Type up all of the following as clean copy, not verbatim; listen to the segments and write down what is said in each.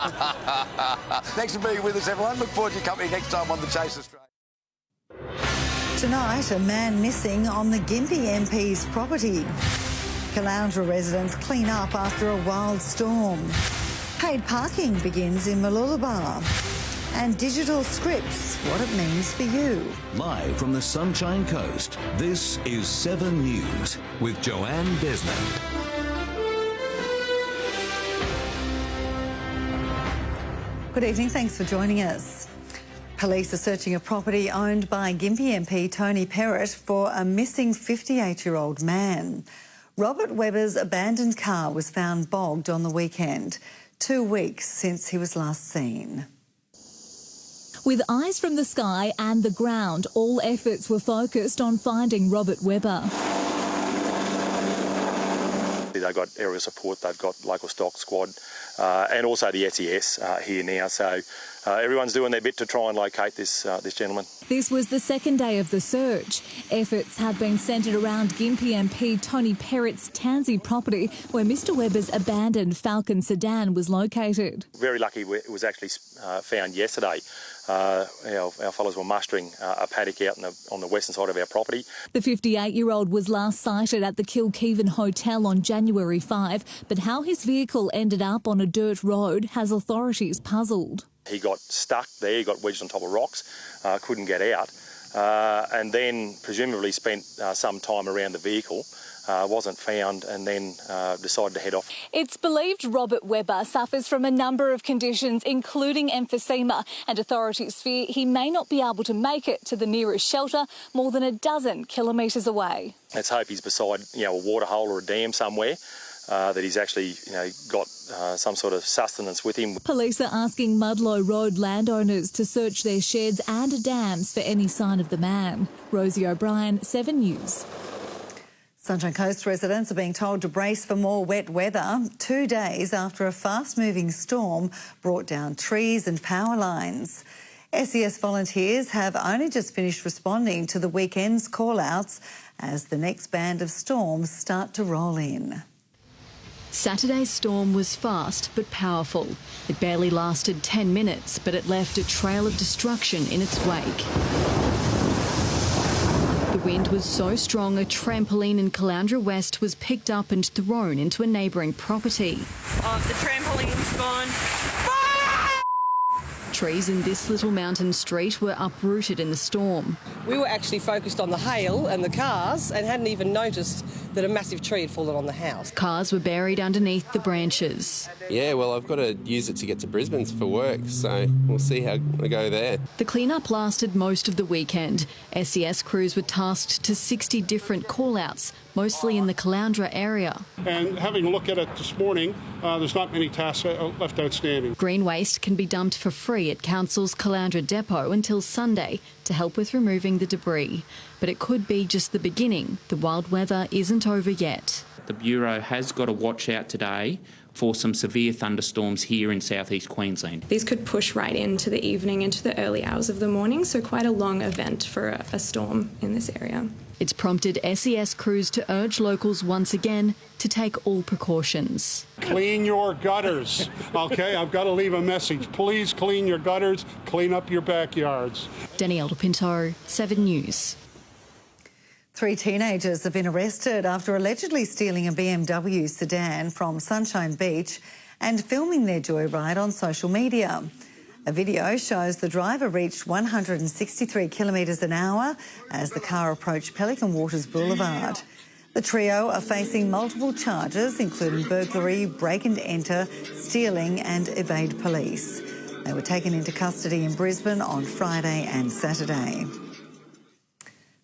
Thanks for being with us, everyone. Look forward to your company next time on The Chase Australia. Tonight, a man missing on the Gimpy MP's property. Caloundra residents clean up after a wild storm. Paid parking begins in Mooloolaba. And digital scripts, what it means for you. Live from the Sunshine Coast, this is 7 News with Joanne Desmond. Good evening, thanks for joining us. Police are searching a property owned by Gimpy MP Tony Perrott for a missing 58-year-old man. Robert Webber's abandoned car was found bogged on the weekend, 2 weeks since he was last seen. With eyes from the sky and the ground, all efforts were focused on finding Robert Webber. They've got aerial support, they've got local stock squad and also the SES here now. So everyone's doing their bit to try and locate this gentleman. This was the second day of the search. Efforts have been centred around Gimpy MP Tony Perrott's Tansy property where Mr Webber's abandoned Falcon Sedan was located. Very lucky it was actually found yesterday. Our fellows were mustering a paddock out on the western side of our property. The 58-year-old was last sighted at the Kilkeven Hotel on January 5, but how his vehicle ended up on a dirt road has authorities puzzled. He got stuck there, he got wedged on top of rocks, couldn't get out, and then presumably spent some time around the vehicle. Wasn't found and then decided to head off. It's believed Robert Webber suffers from a number of conditions, including emphysema, and authorities fear he may not be able to make it to the nearest shelter more than a dozen kilometres away. Let's hope he's beside a waterhole or a dam somewhere. That he's actually got some sort of sustenance with him. Police are asking Mudlow Road landowners to search their sheds and dams for any sign of the man. Rosie O'Brien, 7 News. Sunshine Coast residents are being told to brace for more wet weather 2 days after a fast-moving storm brought down trees and power lines. SES volunteers have only just finished responding to the weekend's call-outs as the next band of storms start to roll in. Saturday's storm was fast but powerful. It barely lasted 10 minutes, but it left a trail of destruction in its wake. The wind was so strong a trampoline in Caloundra West was picked up and thrown into a neighbouring property. Oh, the trampoline's gone. Trees in this little mountain street were uprooted in the storm. We were actually focused on the hail and the cars and hadn't even noticed that a massive tree had fallen on the house. Cars were buried underneath the branches. Yeah, well, I've got to use it to get to Brisbane for work, so we'll see how I go there. The clean-up lasted most of the weekend. SES crews were tasked to 60 different call-outs, mostly in the Caloundra area. And having a look at it this morning, there's not many tasks left outstanding. Green waste can be dumped for free at Council's Caloundra depot until Sunday to help with removing the debris. But it could be just the beginning. The wild weather isn't over yet. The Bureau has got to watch out today for some severe thunderstorms here in southeast Queensland. These could push right into the evening, into the early hours of the morning, so quite a long event for a storm in this area. It's prompted SES crews to urge locals once again to take all precautions. Clean your gutters, OK? I've got to leave a message. Please clean your gutters, clean up your backyards. Danielle Pinto, 7 News. 3 teenagers have been arrested after allegedly stealing a BMW sedan from Sunshine Beach and filming their joyride on social media. A video shows the driver reached 163 kilometres an hour as the car approached Pelican Waters Boulevard. The trio are facing multiple charges, including burglary, break and enter, stealing and evade police. They were taken into custody in Brisbane on Friday and Saturday.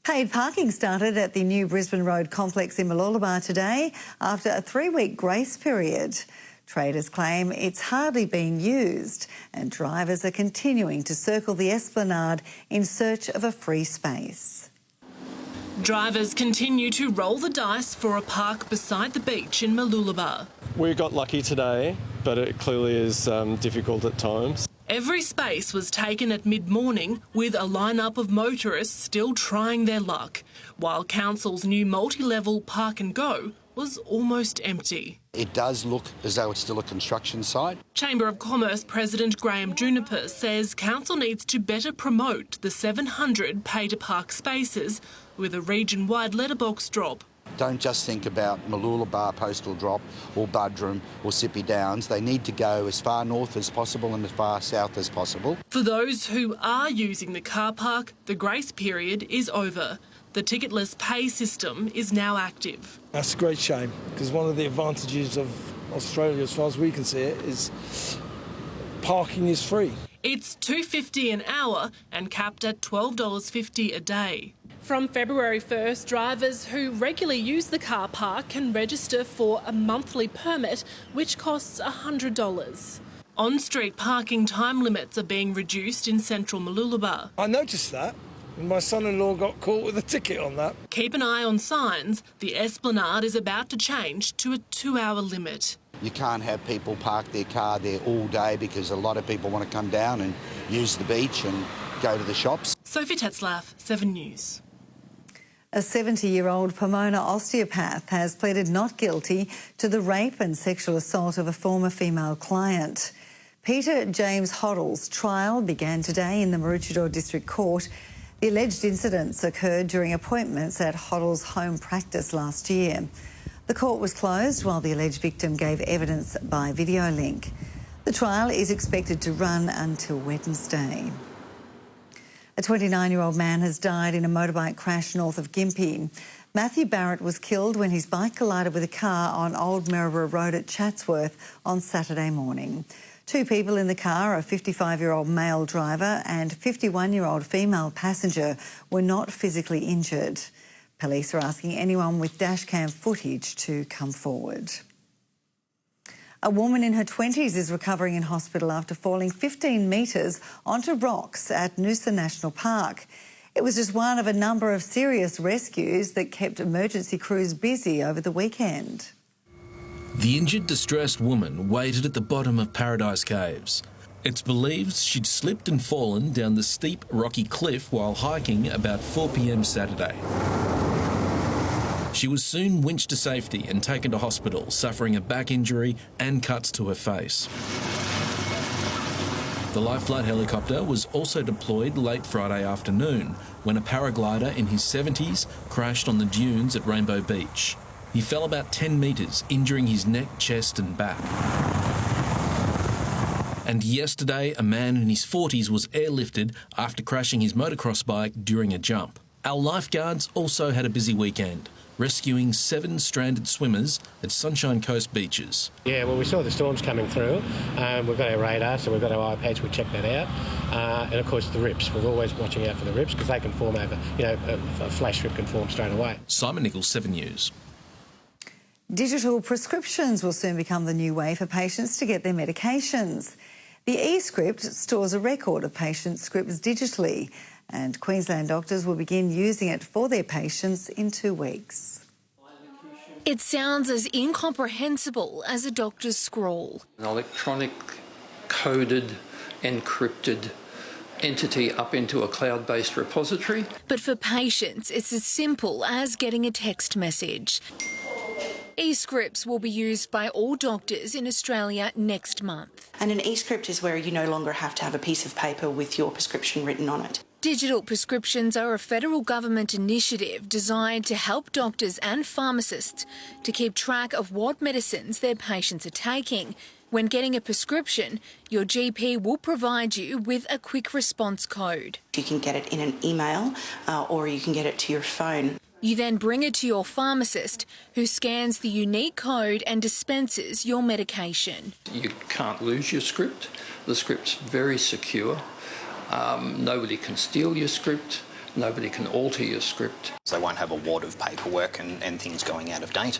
Paid parking started at the new Brisbane Road complex in Mooloolaba today after a 3-week grace period. Traders claim it's hardly being used and drivers are continuing to circle the esplanade in search of a free space. Drivers continue to roll the dice for a park beside the beach in Mooloolaba. We got lucky today, but it clearly is difficult at times. Every space was taken at mid-morning with a lineup of motorists still trying their luck, while Council's new multi-level Park and Go was almost empty. It does look as though it's still a construction site. Chamber of Commerce President Graham Juniper says council needs to better promote the 700 pay-to-park spaces with a region-wide letterbox drop. Don't just think about Mooloolaba Postal Drop or Buderim or Sippy Downs. They need to go as far north as possible and as far south as possible. For those who are using the car park, the grace period is over. The ticketless pay system is now active. That's a great shame, because one of the advantages of Australia, as far as we can see it, is parking is free. It's $2.50 an hour and capped at $12.50 a day. From February 1st, drivers who regularly use the car park can register for a monthly permit, which costs $100. On-street parking time limits are being reduced in central Mooloolaba. I noticed that. My son-in-law got caught with a ticket on that. Keep an eye on signs. The Esplanade is about to change to a 2-hour limit. You can't have people park their car there all day because a lot of people want to come down and use the beach and go to the shops. Sophie Tetzlaff, 7 News. A 70-year-old Pomona osteopath has pleaded not guilty to the rape and sexual assault of a former female client. Peter James Hoddle's trial began today in the Maroochydore District Court. The alleged incidents occurred during appointments at Hoddle's home practice last year. The court was closed while the alleged victim gave evidence by video link. The trial is expected to run until Wednesday. A 29-year-old man has died in a motorbike crash north of Gimpy. Matthew Barrett was killed when his bike collided with a car on Old Maryborough Road at Chatsworth on Saturday morning. 2 people in the car, a 55-year-old male driver and 51-year-old female passenger, were not physically injured. Police are asking anyone with dashcam footage to come forward. A woman in her 20s is recovering in hospital after falling 15 metres onto rocks at Noosa National Park. It was just one of a number of serious rescues that kept emergency crews busy over the weekend. The injured, distressed woman waited at the bottom of Paradise Caves. It's believed she'd slipped and fallen down the steep, rocky cliff while hiking about 4 p.m. Saturday. She was soon winched to safety and taken to hospital, suffering a back injury and cuts to her face. The life flight helicopter was also deployed late Friday afternoon when a paraglider in his 70s crashed on the dunes at Rainbow Beach. He fell about 10 metres, injuring his neck, chest and back. And yesterday, a man in his 40s was airlifted after crashing his motocross bike during a jump. Our lifeguards also had a busy weekend, rescuing 7 stranded swimmers at Sunshine Coast beaches. Yeah, well, we saw the storms coming through. We've got our radar, so we've got our iPads, we check that out. And of course the rips. We're always watching out for the rips because they can form over, a flash rip can form straight away. Simon Nichols, 7 News. Digital prescriptions will soon become the new way for patients to get their medications. The eScript stores a record of patient scripts digitally, and Queensland doctors will begin using it for their patients in 2 weeks. It sounds as incomprehensible as a doctor's scrawl. An electronic, coded, encrypted entity up into a cloud-based repository. But for patients, it's as simple as getting a text message. eScripts will be used by all doctors in Australia next month. And an eScript is where you no longer have to have a piece of paper with your prescription written on it. Digital prescriptions are a federal government initiative designed to help doctors and pharmacists to keep track of what medicines their patients are taking. When getting a prescription, your GP will provide you with a quick response code. You can get it in an email or you can get it to your phone. You then bring it to your pharmacist, who scans the unique code and dispenses your medication. You can't lose your script. The script's very secure. Nobody can steal your script. Nobody can alter your script. They won't have a wad of paperwork and things going out of date.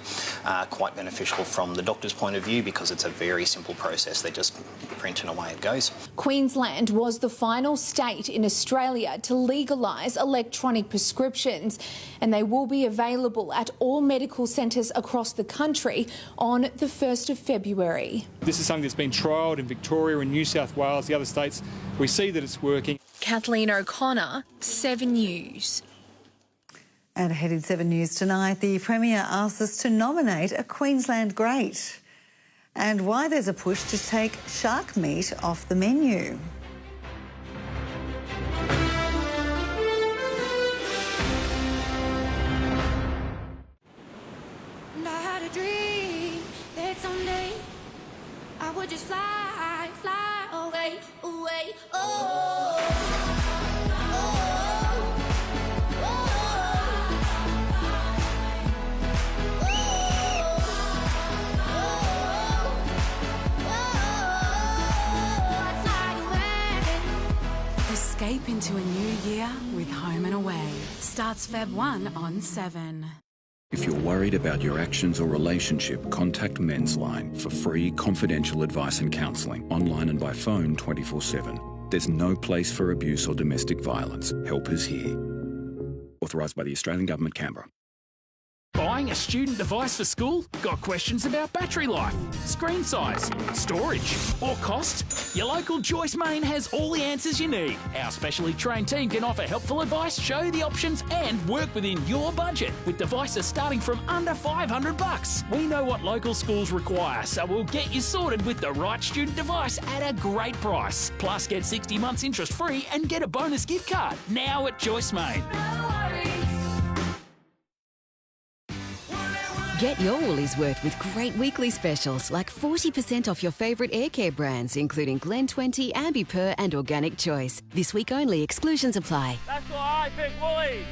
Quite beneficial from the doctor's point of view because it's a very simple process. They just print and away it goes. Queensland was the final state in Australia to legalise electronic prescriptions, and they will be available at all medical centres across the country on the 1st of February. This is something that's been trialled in Victoria and New South Wales, the other states. We see that it's working. Kathleen O'Connor, 7 News. And ahead in 7 News tonight, the Premier asks us to nominate a Queensland great, and why there's a push to take shark meat off the menu. And I had a dream that someday I would just fly away, away, oh. Escape into a new year with Home and Away. Starts Feb 1 on 7. If you're worried about your actions or relationship, contact Men's Line for free confidential advice and counselling, online and by phone 24/7. There's no place for abuse or domestic violence. Help is here. Authorised by the Australian Government, Canberra. Buying a student device for school? Got questions about battery life, screen size, storage, or cost? Your local Joyce Main has all the answers you need. Our specially trained team can offer helpful advice, show you the options, and work within your budget with devices starting from under $500. We know what local schools require, so we'll get you sorted with the right student device at a great price. Plus, get 60 months interest free and get a bonus gift card now at Joyce Main. Get your woolies worth with great weekly specials like 40% off your favourite air care brands, including Glen 20, Ambi Pur and Organic Choice. This week only, exclusions apply. That's why I pick Woolies.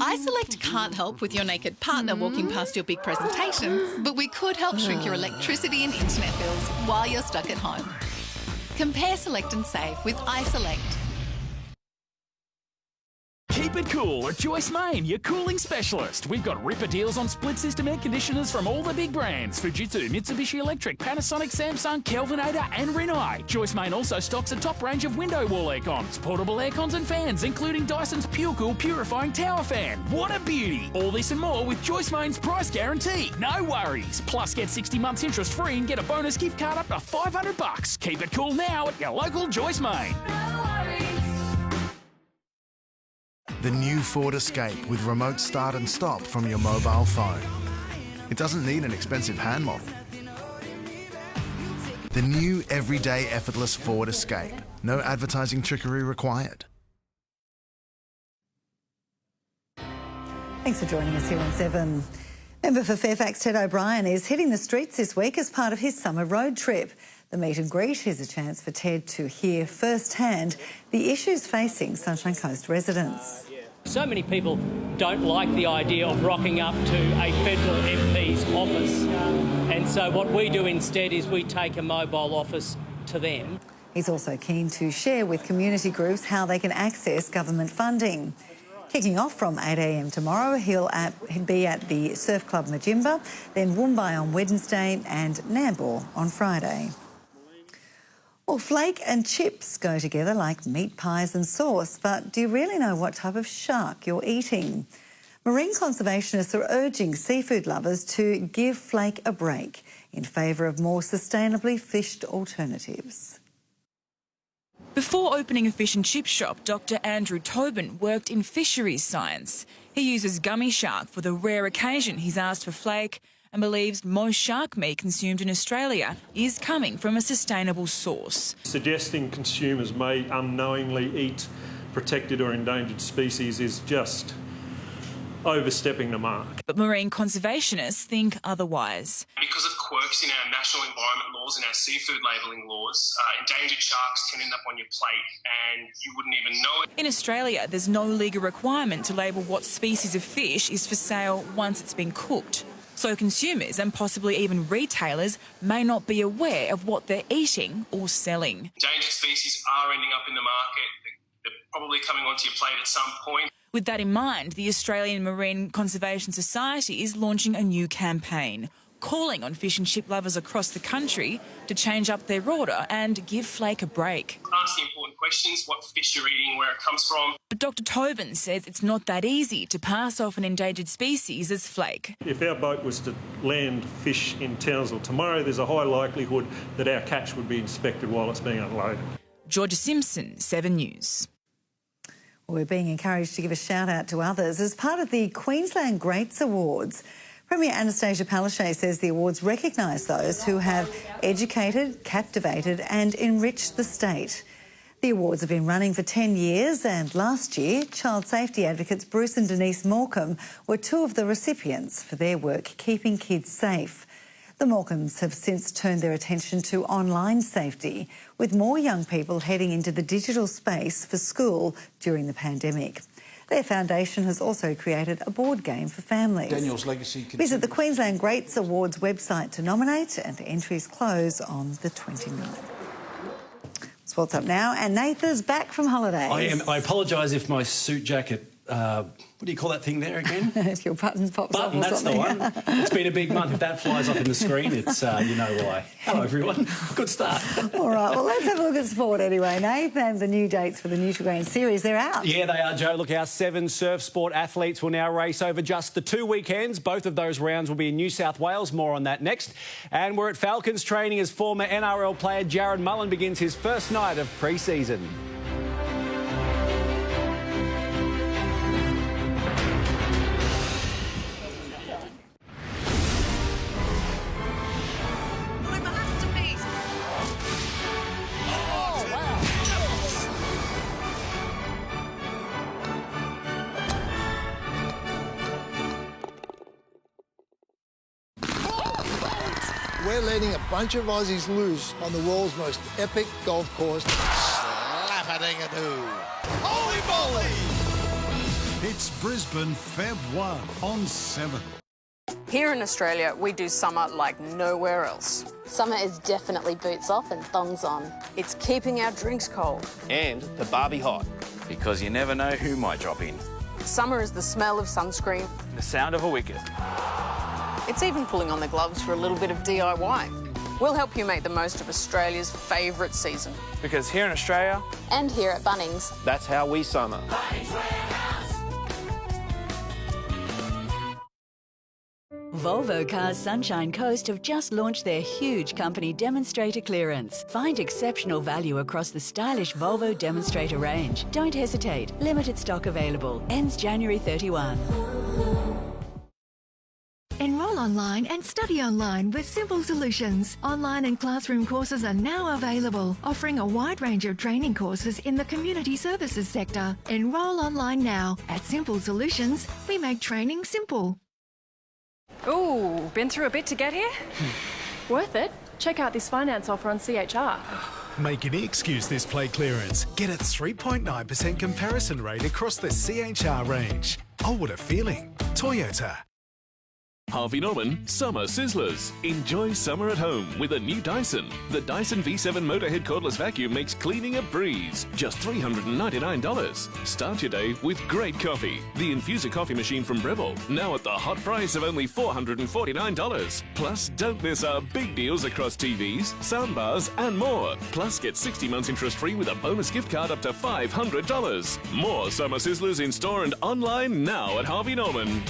iSelect can't help with your naked partner walking past your big presentation, but we could help shrink your electricity and internet bills while you're stuck at home. Compare, select and save with iSelect. Keep it cool at Joyce Main, your cooling specialist. We've got ripper deals on split system air conditioners from all the big brands: Fujitsu, Mitsubishi Electric, Panasonic, Samsung, Kelvinator and Rinnai. Joyce Main also stocks a top range of window wall aircons, portable aircons and fans, including Dyson's PureCool purifying tower fan. What a beauty! All this and more with Joyce Main's price guarantee. No worries. Plus, get 60 months interest free and get a bonus gift card up to $500. Keep it cool now at your local Joyce Main. The new Ford Escape with remote start and stop from your mobile phone. It doesn't need an expensive hand model. The new everyday effortless Ford Escape. No advertising trickery required. Thanks for joining us here on 7. Member for Fairfax Ted O'Brien is hitting the streets this week as part of his summer road trip. The meet and greet is a chance for Ted to hear firsthand the issues facing Sunshine Coast residents. So many people don't like the idea of rocking up to a federal MP's office, and so what we do instead is we take a mobile office to them. He's also keen to share with community groups how they can access government funding. Kicking off from 8 a.m. tomorrow, he'll be at the Surf Club Majimba, then Woombye on Wednesday and Nambour on Friday. Well, flake and chips go together like meat pies and sauce, but do you really know what type of shark you're eating? Marine conservationists are urging seafood lovers to give flake a break in favour of more sustainably fished alternatives. Before opening a fish and chip shop, Dr Andrew Tobin worked in fisheries science. He uses gummy shark for the rare occasion he's asked for flake, and believes most shark meat consumed in Australia is coming from a sustainable source. Suggesting consumers may unknowingly eat protected or endangered species is just overstepping the mark. But marine conservationists think otherwise. Because of quirks in our national environment laws and our seafood labelling laws, endangered sharks can end up on your plate and you wouldn't even know it. In Australia, there's no legal requirement to label what species of fish is for sale once it's been cooked. So consumers and possibly even retailers may not be aware of what they're eating or selling. Endangered species are ending up in the market. They're probably coming onto your plate at some point. With that in mind, the Australian Marine Conservation Society is launching a new campaign, calling on fish and chip lovers across the country to change up their order and give flake a break. Ask the important questions, what fish you're eating, where it comes from. But Dr Tobin says it's not that easy to pass off an endangered species as flake. If our boat was to land fish in Townsville tomorrow, there's a high likelihood that our catch would be inspected while it's being unloaded. Georgia Simpson, 7 News. We're being encouraged to give a shout out to others as part of the Queensland Greats Awards. Premier Anastasia Palaszczuk says the awards recognise those who have educated, captivated and enriched the state. The awards have been running for 10 years and last year, child safety advocates Bruce and Denise Morecambe were two of the recipients for their work keeping kids safe. The Morecambes have since turned their attention to online safety, with more young people heading into the digital space for school during the pandemic. Their foundation has also created a board game for families. Daniel's legacy continues. Visit the Queensland Greats Awards website to nominate, and entries close on the 29th. What's up now? And Nathan's back from holidays. I apologise if my suit jacket... what do you call that thing there again? If your button pops up or that's something. the one. It's been a big month. If that flies up in the screen, it's you know why. Hello, everyone. Good start. All right, well, let's have a look at sport anyway, Nath, and the new dates for the Nutrigrain series. They're out. Yeah, they are, Jo. Look, our 7 surf sport athletes will now race over just the 2 weekends. Both of those rounds will be in New South Wales. More on that next. And we're at Falcons training as former NRL player Jared Mullen begins his first night of pre-season. We're letting a bunch of Aussies loose on the world's most epic golf course. Slap-a-ding-a-doo. Holy moly! It's Brisbane, Feb 1 on 7. Here in Australia, we do summer like nowhere else. Summer is definitely boots off and thongs on. It's keeping our drinks cold. And the barbie hot, because you never know who might drop in. Summer is the smell of sunscreen. The sound of a wicket. It's even pulling on the gloves for a little bit of DIY. We'll help you make the most of Australia's favourite season. Because here in Australia... and here at Bunnings... that's how we summer. Volvo Cars Sunshine Coast have just launched their huge company demonstrator clearance. Find exceptional value across the stylish Volvo demonstrator range. Don't hesitate. Limited stock available. Ends January 31. Enroll online and study online with Simple Solutions. Online and classroom courses are now available, offering a wide range of training courses in the community services sector. Enroll online now. At Simple Solutions, we make training simple. Ooh, been through a bit to get here? Worth it. Check out this finance offer on CHR. Make any excuse this play clearance. Get a 3.9% comparison rate across the CHR range. Oh, what a feeling. Toyota. Harvey Norman Summer Sizzlers. Enjoy summer at home with a new Dyson. The Dyson V7 Motorhead cordless vacuum makes cleaning a breeze. Just $399. Start your day with great coffee. The Infuser coffee machine from Breville, now at the hot price of only $449. Plus, don't miss our big deals across TVs, soundbars and more. Plus, get 60 months interest free with a bonus gift card up to $500. More Summer Sizzlers in store and online now at Harvey Norman.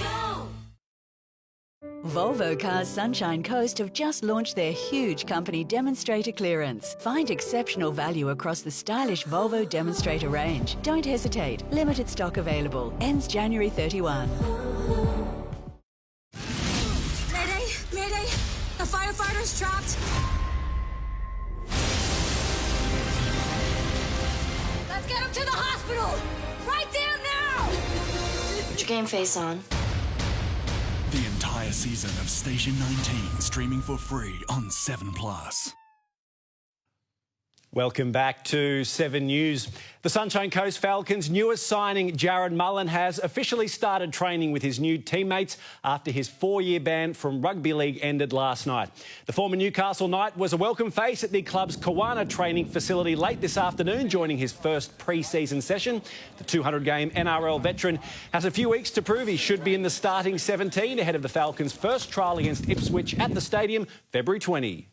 Volvo Cars Sunshine Coast have just launched their huge company demonstrator clearance. Find exceptional value across the stylish Volvo demonstrator range. Don't hesitate. Limited stock available. Ends January 31. Mayday! Mayday! The firefighter's trapped! Let's get him to the hospital! Right there now! Put your game face on. The entire season of Station 19 streaming for free on 7+. Welcome back to 7 News. The Sunshine Coast Falcons' newest signing, Jared Mullen, has officially started training with his new teammates after his 4-year ban from rugby league ended last night. The former Newcastle Knight was a welcome face at the club's Kawana training facility late this afternoon, joining his first pre-season session. The 200-game NRL veteran has a few weeks to prove he should be in the starting 17 ahead of the Falcons' first trial against Ipswich at the stadium, February 20.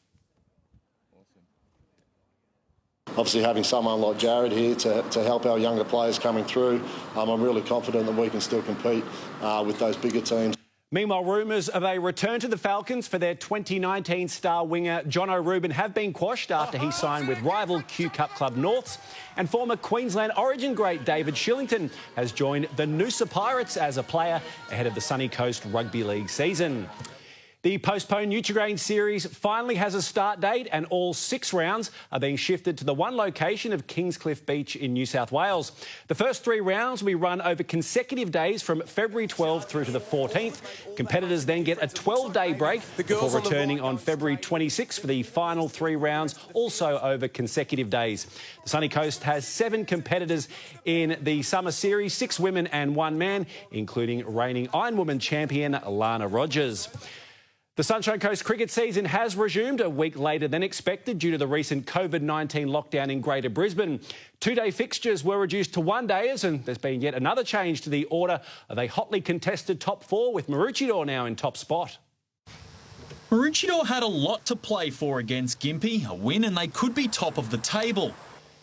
Obviously, having someone like Jared here to help our younger players coming through, I'm really confident that we can still compete with those bigger teams. Meanwhile, rumours of a return to the Falcons for their 2019 star winger John O'Rubin have been quashed after he signed with rival Q Cup club Norths. And former Queensland Origin great David Shillington has joined the Noosa Pirates as a player ahead of the Sunny Coast Rugby League season. The postponed Nutrigrain series finally has a start date, and all 6 rounds are being shifted to the one location of Kingscliff Beach in New South Wales. The first 3 rounds will be run over consecutive days from February 12th through to the 14th. Competitors then get a 12-day break before returning on February 26th for the final 3 rounds, also over consecutive days. The Sunny Coast has 7 competitors in the summer series, 6 women and 1 man, including reigning Ironwoman champion Lana Rogers. The Sunshine Coast cricket season has resumed a week later than expected due to the recent COVID-19 lockdown in Greater Brisbane. 2-day fixtures were reduced to 1-dayers, and there's been yet another change to the order of a hotly contested top 4, with Maroochydore now in top spot. Maroochydore had a lot to play for against Gimpy, a win, and they could be top of the table.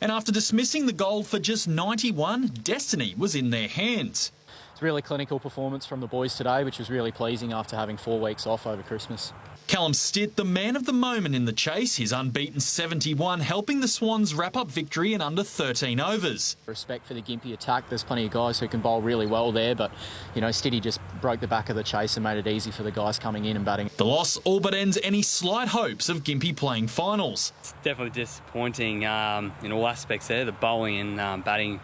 And after dismissing the Gold for just 91, destiny was in their hands. It's a really clinical performance from the boys today, which was really pleasing after having 4 weeks off over Christmas. Callum Stitt, the man of the moment in the chase, his unbeaten 71, helping the Swans wrap up victory in under 13 overs. Respect for the Gimpy attack. There's plenty of guys who can bowl really well there, but, you know, Stitty just broke the back of the chase and made it easy for the guys coming in and batting. The loss all but ends any slight hopes of Gimpy playing finals. It's definitely disappointing in all aspects there. The bowling and batting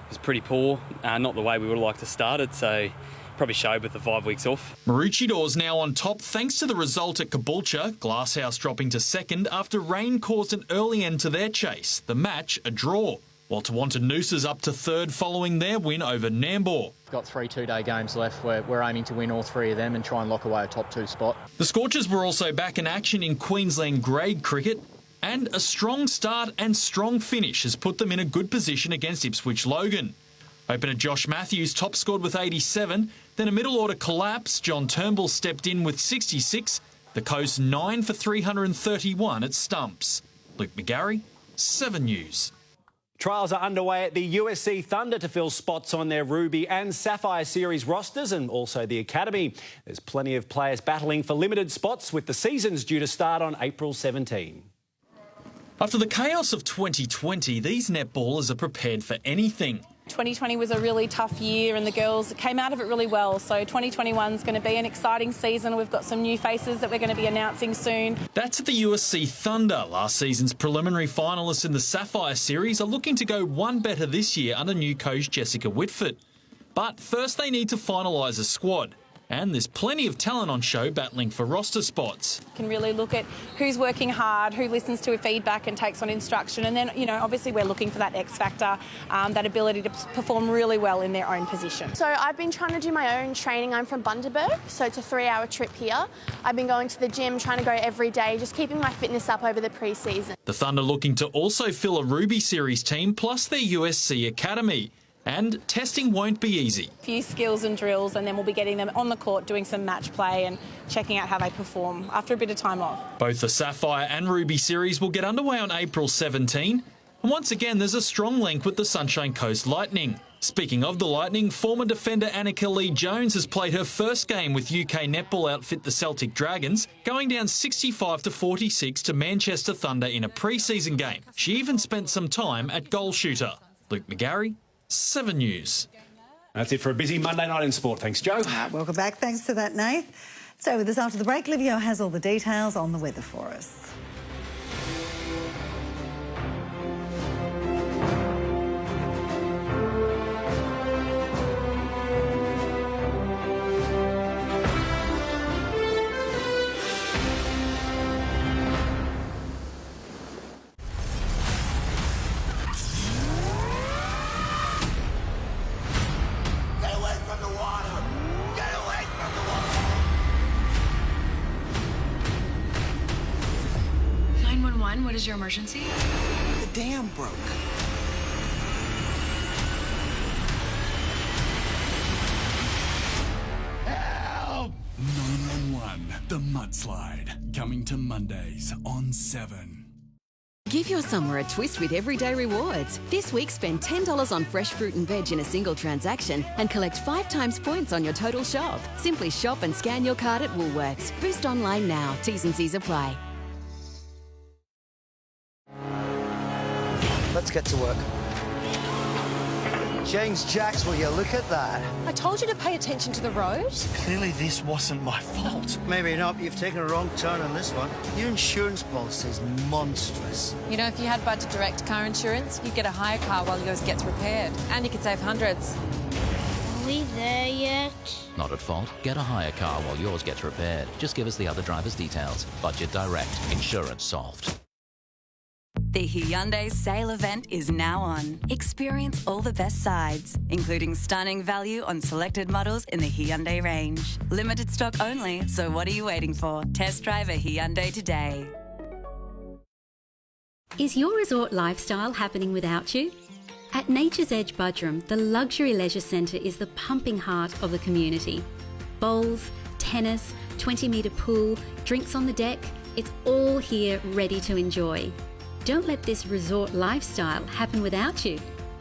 was pretty poor, not the way we would have liked to start it, so probably showed with the 5 weeks off. Maroochydore now on top thanks to the result at Caboolture, Glasshouse dropping to second after rain caused an early end to their chase, the match a draw. While Noosa's up to third following their win over Nambour. We've got 3 2-day games left. We're aiming to win all 3 of them and try and lock away a top 2 spot. The Scorchers were also back in action in Queensland grade cricket, and a strong start and strong finish has put them in a good position against Ipswich Logan. Opener Josh Matthews top scored with 87, then a middle order collapse. John Turnbull stepped in with 66. The Coast 9 for 331 at stumps. Luke McGarry, 7 News. Trials are underway at the USC Thunder to fill spots on their Ruby and Sapphire Series rosters, and also the Academy. There's plenty of players battling for limited spots, with the seasons due to start on April 17. After the chaos of 2020, these netballers are prepared for anything. 2020 was a really tough year and the girls came out of it really well. So 2021 is going to be an exciting season. We've got some new faces that we're going to be announcing soon. That's at the USC Thunder. Last season's preliminary finalists in the Sapphire Series are looking to go one better this year under new coach Jessica Whitford. But first they need to finalise a squad. And there's plenty of talent on show battling for roster spots. Can really look at who's working hard, who listens to feedback and takes on instruction. And then, you know, obviously we're looking for that X factor, that ability to perform really well in their own position. So I've been trying to do my own training. I'm from Bundaberg, so it's a 3-hour trip here. I've been going to the gym, trying to go every day, just keeping my fitness up over the pre-season. The Thunder looking to also fill a Ruby Series team plus their USC Academy. And testing won't be easy. A few skills and drills, and then we'll be getting them on the court doing some match play and checking out how they perform after a bit of time off. Both the Sapphire and Ruby Series will get underway on April 17. And once again, there's a strong link with the Sunshine Coast Lightning. Speaking of the Lightning, former defender Annika Lee-Jones has played her first game with UK netball outfit the Celtic Dragons, going down 65-46 to Manchester Thunder in a pre-season game. She even spent some time at goal shooter. Luke McGarry, 7 News. That's it for a busy Monday night in sport. Thanks, Joe. Welcome back. Thanks for that, Nath. Stay with us after the break. Livio has all the details on the weather for us. What is your emergency? The dam broke. Help! 911, The Mudslide, coming to Mondays on 7. Give your summer a twist with everyday rewards. This week, spend $10 on fresh fruit and veg in a single transaction and collect 5 times points on your total shop. Simply shop and scan your card at Woolworths. Boost online now. T's and C's apply. Let's get to work. James Jacks, will you look at that? I told you to pay attention to the road. Clearly this wasn't my fault. Maybe not. You've taken a wrong turn on this one. Your insurance policy is monstrous. You know, if you had Budget Direct car insurance, you'd get a hire car while yours gets repaired. And you could save hundreds. Are we there yet? Not at fault. Get a hire car while yours gets repaired. Just give us the other driver's details. Budget Direct. Insurance solved. The Hyundai sale event is now on. Experience all the best sides, including stunning value on selected models in the Hyundai range. Limited stock only, so what are you waiting for? Test drive a Hyundai today. Is your resort lifestyle happening without you? At Nature's Edge Budrum, the luxury leisure centre is the pumping heart of the community. Bowls, tennis, 20-metre pool, drinks on the deck, it's all here ready to enjoy. Don't let this resort lifestyle happen without you.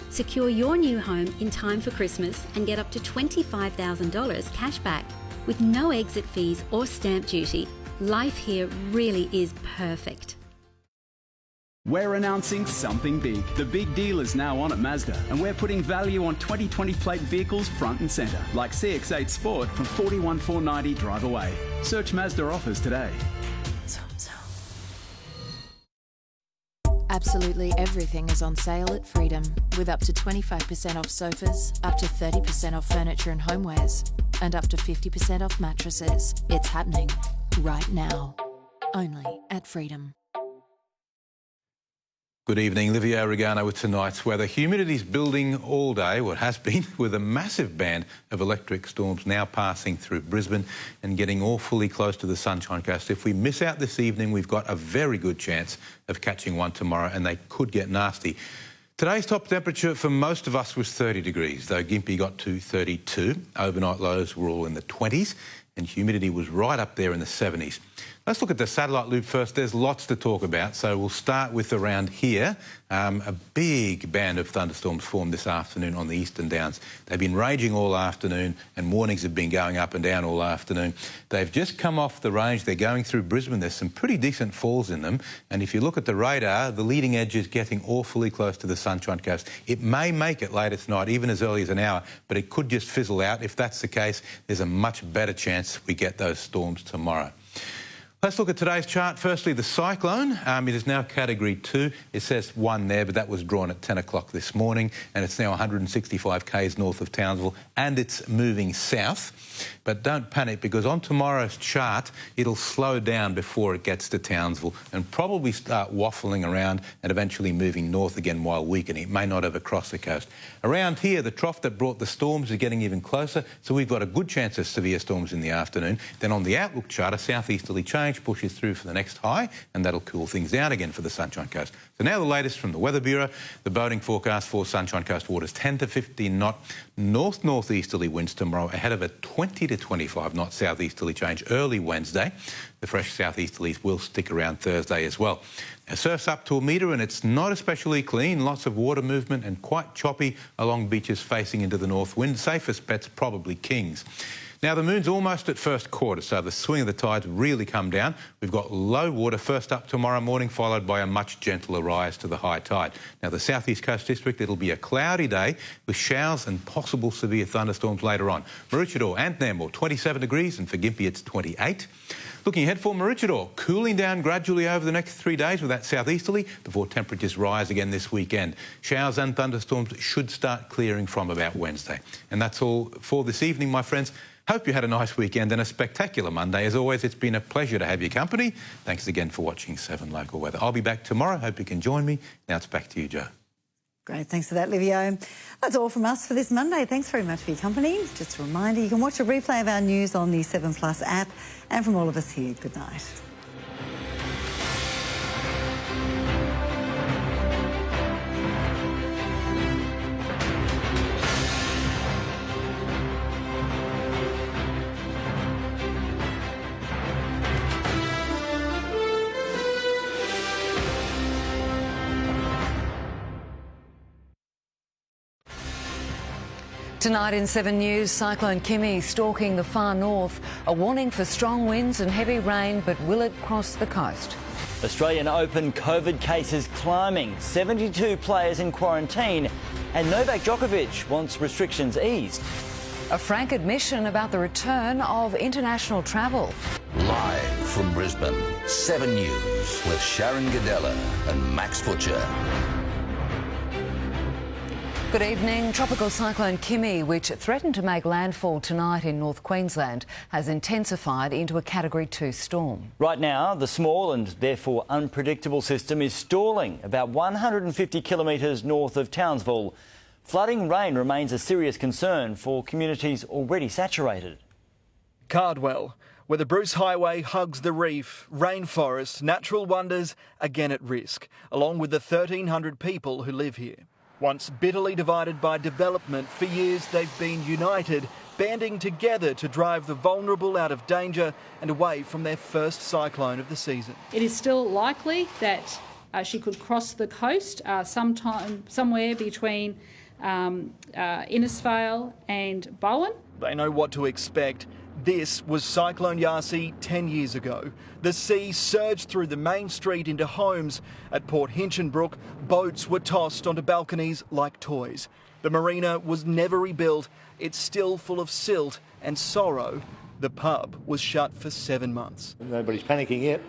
Secure your new home in time for Christmas and get up to $25,000 cash back. With no exit fees or stamp duty, life here really is perfect. We're announcing something big. The big deal is now on at Mazda, and we're putting value on 2020 plate vehicles front and centre, like CX-8 Sport from $41,490 drive away. Search Mazda offers today. Absolutely everything is on sale at Freedom, with up to 25% off sofas, up to 30% off furniture and homewares, and up to 50% off mattresses. It's happening right now. Only at Freedom. Good evening, Livia Regano with tonight's weather. Humidity's building all day, well it has been, with a massive band of electric storms now passing through Brisbane and getting awfully close to the Sunshine Coast. If we miss out this evening, we've got a very good chance of catching one tomorrow, and they could get nasty. Today's top temperature for most of us was 30 degrees, though Gimpy got to 32. Overnight lows were all in the 20s, and humidity was right up there in the 70s. Let's look at the satellite loop first. There's lots to talk about, so we'll start with around here. A big band of thunderstorms formed this afternoon on the Eastern Downs. They've been raging all afternoon, and warnings have been going up and down all afternoon. They've just come off the range. They're going through Brisbane. There's some pretty decent falls in them, and if you look at the radar, the leading edge is getting awfully close to the Sunshine Coast. It may make it late tonight, even as early as an hour, but it could just fizzle out. If that's the case, there's a much better chance we get those storms tomorrow. Let's look at today's chart. Firstly, the cyclone. It is now Category 2. It says 1 there, but that was drawn at 10 o'clock this morning, and it's now 165 k's north of Townsville, and it's moving south. But don't panic, because on tomorrow's chart, it'll slow down before it gets to Townsville and probably start waffling around and eventually moving north again while weakening. It may not ever cross the coast. Around here, the trough that brought the storms is getting even closer, so we've got a good chance of severe storms in the afternoon. Then on the outlook chart, a southeasterly change pushes through for the next high, and that'll cool things down again for the Sunshine Coast. So now the latest from the Weather Bureau. The boating forecast for Sunshine Coast waters, 10 to 15 knot north-northeasterly winds tomorrow, ahead of a 20 to 25 knot southeasterly change early Wednesday. The fresh southeasterlies will stick around Thursday as well. Now, surf's up to a metre, and it's not especially clean. Lots of water movement and quite choppy along beaches facing into the north wind. Safest bet's probably Kings. Now, the moon's almost at first quarter, so the swing of the tides really come down. We've got low water first up tomorrow morning, followed by a much gentler rise to the high tide. Now, the southeast coast district, it'll be a cloudy day with showers and possible severe thunderstorms later on. Maroochydore and Nambour, 27 degrees, and for Gimpy, it's 28. Looking ahead for Maroochydore, cooling down gradually over the next 3 days with that southeasterly before temperatures rise again this weekend. Showers and thunderstorms should start clearing from about Wednesday. And that's all for this evening, my friends. Hope you had a nice weekend and a spectacular Monday. As always, it's been a pleasure to have your company. Thanks again for watching 7 Local Weather. I'll be back tomorrow. Hope you can join me. Now it's back to you, Jo. Great, thanks for that, Livio. That's all from us for this Monday. Thanks very much for your company. Just a reminder, you can watch a replay of our news on the 7plus app. And from all of us here, good night. Tonight in 7 News, Cyclone Gimpy stalking the far north. A warning for strong winds and heavy rain, but will it cross the coast? Australian Open COVID cases climbing, 72 players in quarantine, and Novak Djokovic wants restrictions eased. A frank admission about the return of international travel. Live from Brisbane, 7 News with Sharon Gadella and Max Butcher. Good evening. Tropical cyclone Gimpy, which threatened to make landfall tonight in North Queensland, has intensified into a Category 2 storm. Right now, the small and therefore unpredictable system is stalling about 150 kilometres north of Townsville. Flooding rain remains a serious concern for communities already saturated. Cardwell, where the Bruce Highway hugs the reef, rainforest, natural wonders again at risk, along with the 1,300 people who live here. Once bitterly divided by development, for years they've been united, banding together to drive the vulnerable out of danger and away from their first cyclone of the season. It is still likely that she could cross the coast somewhere between Innisfail and Bowen. They know what to expect. This was Cyclone Yasi 10 years ago. The sea surged through the main street into homes. At Port Hinchinbrook, boats were tossed onto balconies like toys. The marina was never rebuilt. It's still full of silt and sorrow. The pub was shut for 7 months. Nobody's panicking yet.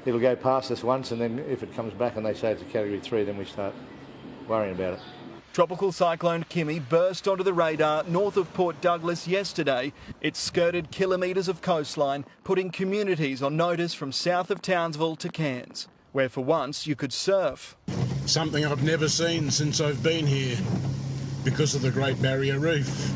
It'll go past us once, and then if it comes back and they say it's a Category 3, then we start worrying about it. Tropical cyclone Gimpy burst onto the radar north of Port Douglas yesterday. It skirted kilometres of coastline, putting communities on notice from south of Townsville to Cairns, where for once you could surf. Something I've never seen since I've been here because of the Great Barrier Reef.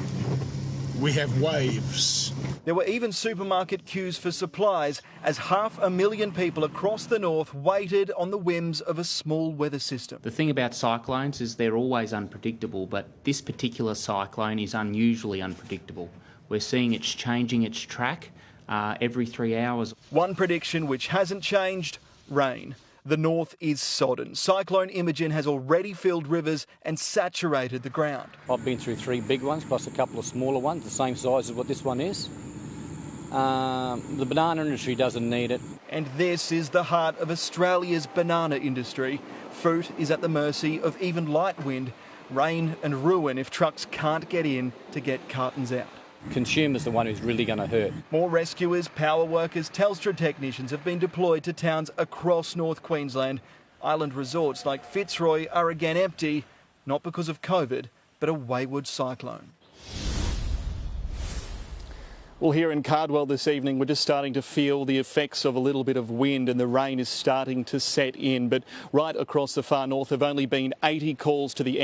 We have waves. There were even supermarket queues for supplies as 500,000 people across the north waited on the whims of a small weather system. The thing about cyclones is they're always unpredictable, but this particular cyclone is unusually unpredictable. We're seeing it's changing its track every 3 hours. One prediction which hasn't changed: rain. The north is sodden. Cyclone Imogen has already filled rivers and saturated the ground. I've been through 3 big ones plus a couple of smaller ones, the same size as what this one is. The banana industry doesn't need it. And this is the heart of Australia's banana industry. Fruit is at the mercy of even light wind, rain and ruin if trucks can't get in to get cartons out. Consumer's the one who's really going to hurt. More rescuers, power workers, Telstra technicians have been deployed to towns across North Queensland. Island resorts like Fitzroy are again empty, not because of COVID, but a wayward cyclone. Well, here in Cardwell this evening, we're just starting to feel the effects of a little bit of wind, and the rain is starting to set in. But right across the far north, there have only been 80 calls to the